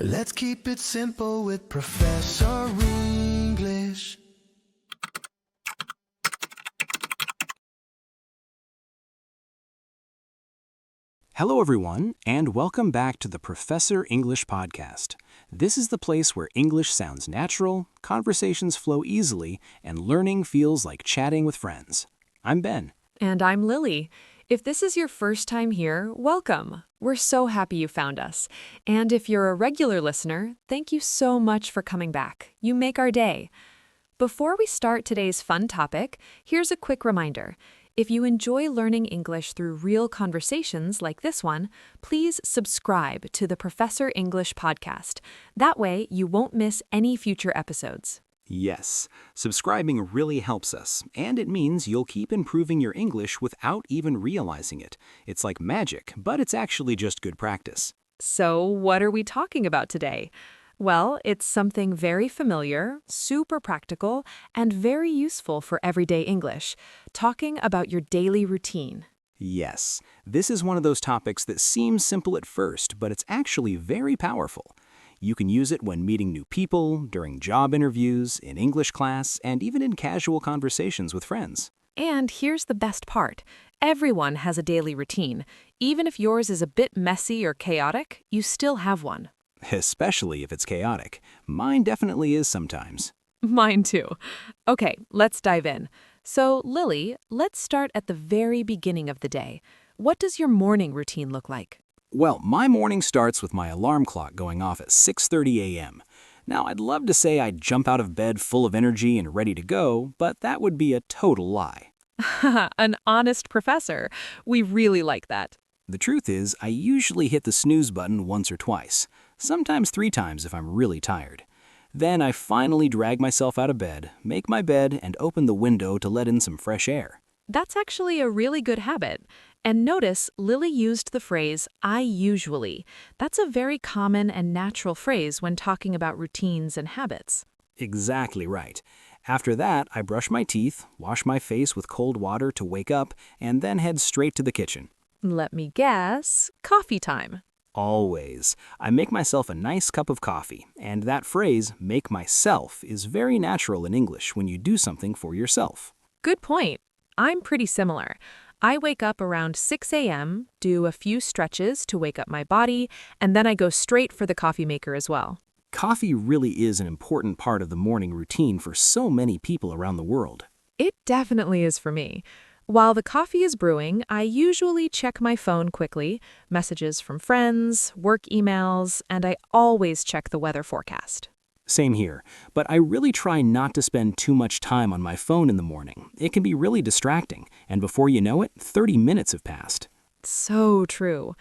Let's keep it simple with Professor English. Hello, everyone, and welcome back to the Professor English podcast. This is the place where English sounds natural, conversations flow easily, and learning feels like chatting with friends. I'm Ben. And I'm Lily. If this is your first time here, welcome. We're so happy you found us. And if you're a regular listener, thank you so much for coming back. You make our day. Before we start today's fun topic, here's a quick reminder. If you enjoy learning English through real conversations like this one, please subscribe to the Professor English podcast. That way, you won't miss any future episodes. Yes, subscribing really helps us, and it means you'll keep improving your English without even realizing it. It's like magic, but it's actually just good practice. So, what are we talking about today? Well, it's something very familiar, super practical, and very useful for everyday English, talking about your daily routine. Yes, this is one of those topics that seems simple at first, but it's actually very powerful. You can use it when meeting new people, during job interviews, in English class, and even in casual conversations with friends. And here's the best part. Everyone has a daily routine. Even if yours is a bit messy or chaotic, you still have one. Especially if it's chaotic. Mine definitely is sometimes. Mine too. Okay, let's dive in. So, Lily, let's start at the very beginning of the day. What does your morning routine look like? Well, my morning starts with my alarm clock going off at 6:30 a.m. Now, I'd love to say I'd jump out of bed full of energy and ready to go, but that would be a total lie. An honest professor. We really like that. The truth is, I usually hit the snooze button once or twice, sometimes 3 times if I'm really tired. Then I finally drag myself out of bed, make my bed, and open the window to let in some fresh air. That's actually a really good habit. And notice, Lily used the phrase, I usually. That's a very common and natural phrase when talking about routines and habits. Exactly right. After that, I brush my teeth, wash my face with cold water to wake up, and then head straight to the kitchen. Let me guess, coffee time. Always. I make myself a nice cup of coffee, and that phrase, make myself, is very natural in English when you do something for yourself. Good point. I'm pretty similar. I wake up around 6 a.m., do a few stretches to wake up my body, and then I go straight for the coffee maker as well. Coffee really is an important part of the morning routine for so many people around the world. It definitely is for me. While the coffee is brewing, I usually check my phone quickly, messages from friends, work emails, and I always check the weather forecast. Same here, but I really try not to spend too much time on my phone in the morning. It can be really distracting, and before you know it, 30 minutes have passed. So true.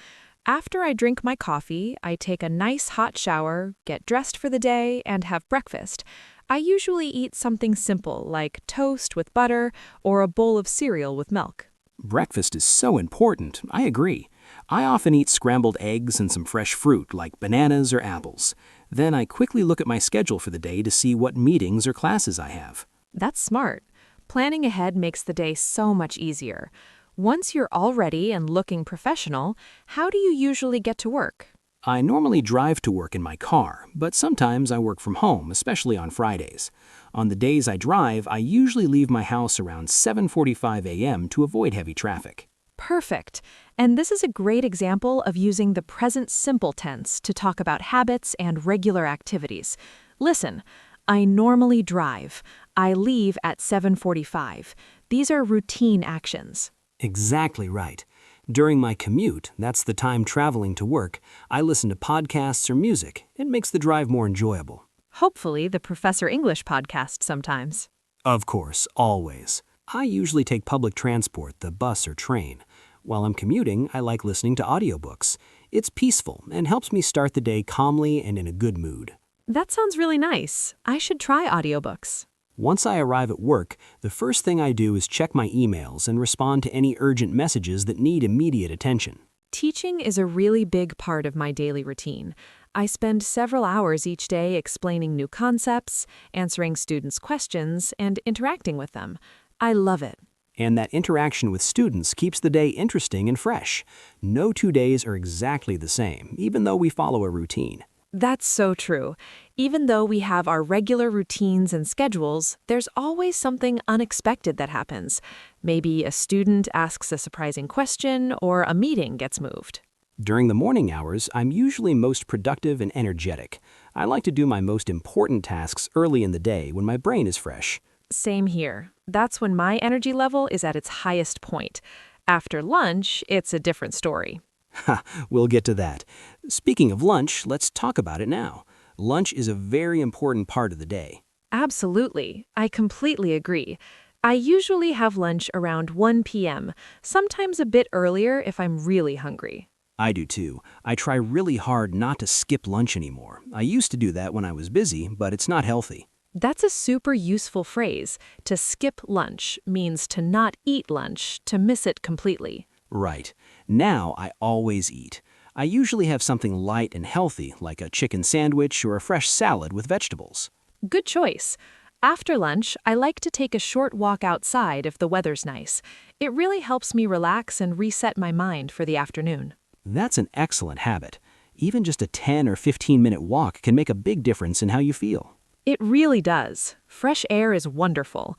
After I drink my coffee, I take a nice hot shower, get dressed for the day, and have breakfast. I usually eat something simple like toast with butter or a bowl of cereal with milk. Breakfast is so important, I agree. I often eat scrambled eggs and some fresh fruit like bananas or apples. Then I quickly look at my schedule for the day to see what meetings or classes I have. That's smart. Planning ahead makes the day so much easier. Once you're all ready and looking professional, how do you usually get to work? I normally drive to work in my car, but sometimes I work from home, especially on Fridays. On the days I drive, I usually leave my house around 7:45 a.m. to avoid heavy traffic. Perfect. And this is a great example of using the present simple tense to talk about habits and regular activities. Listen, I normally drive. I leave at 7:45. These are routine actions. Exactly right. During my commute, that's the time traveling to work, I listen to podcasts or music. It makes the drive more enjoyable. Hopefully, the Professor English podcast sometimes. Of course, always. I usually take public transport, the bus or train. While I'm commuting, I like listening to audiobooks. It's peaceful and helps me start the day calmly and in a good mood. That sounds really nice. I should try audiobooks. Once I arrive at work, the first thing I do is check my emails and respond to any urgent messages that need immediate attention. Teaching is a really big part of my daily routine. I spend several hours each day explaining new concepts, answering students' questions, and interacting with them. I love it. And that interaction with students keeps the day interesting and fresh. No 2 days are exactly the same, even though we follow a routine. That's so true. Even though we have our regular routines and schedules, there's always something unexpected that happens. Maybe a student asks a surprising question or a meeting gets moved. During the morning hours, I'm usually most productive and energetic. I like to do my most important tasks early in the day when my brain is fresh. Same here. That's when my energy level is at its highest point. After lunch, it's a different story. Ha, we'll get to that. Speaking of lunch, let's talk about it now. Lunch is a very important part of the day. Absolutely. I completely agree. I usually have lunch around 1 p.m., sometimes a bit earlier if I'm really hungry. I do too. I try really hard not to skip lunch anymore. I used to do that when I was busy, but it's not healthy. That's a super useful phrase. To skip lunch means to not eat lunch, to miss it completely. Right. Now I always eat. I usually have something light and healthy, like a chicken sandwich or a fresh salad with vegetables. Good choice. After lunch, I like to take a short walk outside if the weather's nice. It really helps me relax and reset my mind for the afternoon. That's an excellent habit. Even just a 10 or 15-minute walk can make a big difference in how you feel. It really does. Fresh air is wonderful.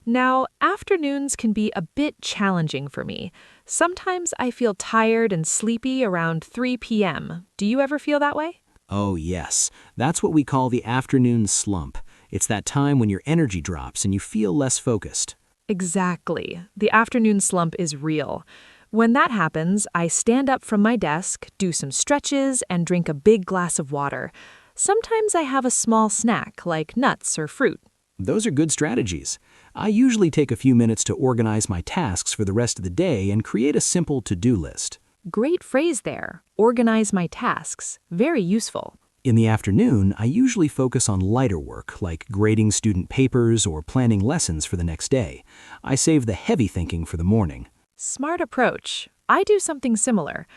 Now, afternoons can be a bit challenging for me. Sometimes I feel tired and sleepy around 3 p.m. Do you ever feel that way? Oh yes, that's what we call the afternoon slump. It's that time when your energy drops and you feel less focused. Exactly. The afternoon slump is real. When that happens, I stand up from my desk, do some stretches, and drink a big glass of water. Sometimes I have a small snack like nuts or fruit. Those are good strategies. I usually take a few minutes to organize my tasks for the rest of the day and create a simple to-do list. Great phrase there. Organize my tasks. Very useful. In the afternoon, I usually focus on lighter work like grading student papers or planning lessons for the next day. I save the heavy thinking for the morning. Smart approach. I do something similar.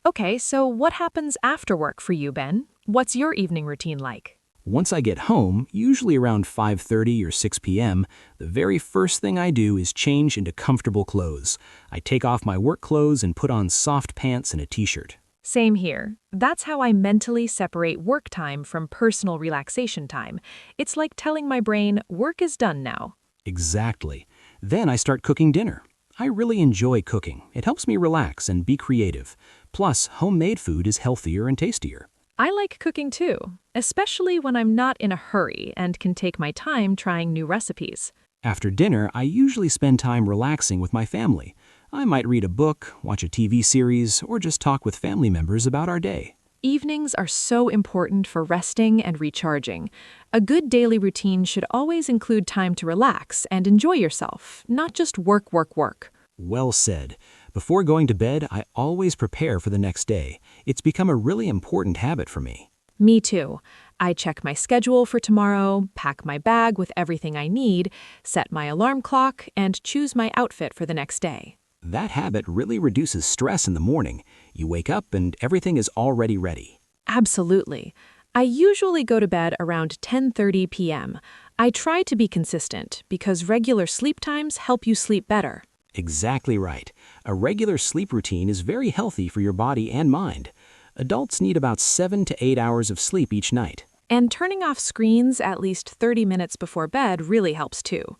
Okay, so what happens after work for you, Ben? What's your evening routine like? Once I get home, usually around 5:30 or 6 p.m., the very first thing I do is change into comfortable clothes. I take off my work clothes and put on soft pants and a t-shirt. Same here. That's how I mentally separate work time from personal relaxation time. It's like telling my brain, work is done now. Exactly. Then I start cooking dinner. I really enjoy cooking. It helps me relax and be creative. Plus, homemade food is healthier and tastier. I like cooking too, especially when I'm not in a hurry and can take my time trying new recipes. After dinner, I usually spend time relaxing with my family. I might read a book, watch a TV series, or just talk with family members about our day. Evenings are so important for resting and recharging. A good daily routine should always include time to relax and enjoy yourself, not just work, work, work. Well said. Before going to bed, I always prepare for the next day. It's become a really important habit for me. Me too. I check my schedule for tomorrow, pack my bag with everything I need, set my alarm clock, and choose my outfit for the next day. That habit really reduces stress in the morning. You wake up and everything is already ready. Absolutely. I usually go to bed around 10:30 p.m. I try to be consistent because regular sleep times help you sleep better. Exactly right. A regular sleep routine is very healthy for your body and mind. Adults need about 7 to 8 hours of sleep each night. And turning off screens at least 30 minutes before bed really helps too.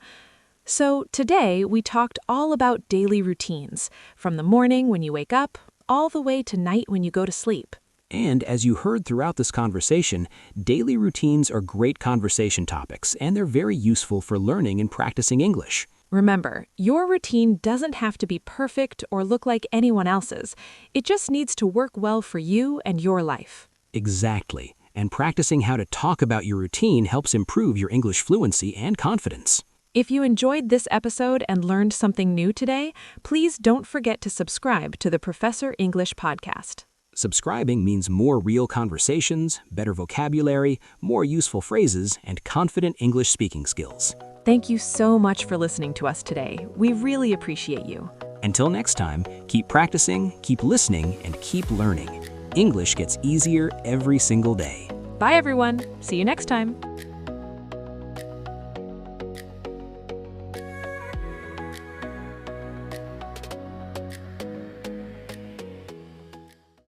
So today we talked all about daily routines, from the morning when you wake up, all the way to night when you go to sleep. And as you heard throughout this conversation, daily routines are great conversation topics, and they're very useful for learning and practicing English. Remember, your routine doesn't have to be perfect or look like anyone else's. It just needs to work well for you and your life. Exactly. And practicing how to talk about your routine helps improve your English fluency and confidence. If you enjoyed this episode and learned something new today, please don't forget to subscribe to the Professor English podcast. Subscribing means more real conversations, better vocabulary, more useful phrases, and confident English speaking skills. Thank you so much for listening to us today. We really appreciate you. Until next time, keep practicing, keep listening, and keep learning. English gets easier every single day. Bye, everyone. See you next time.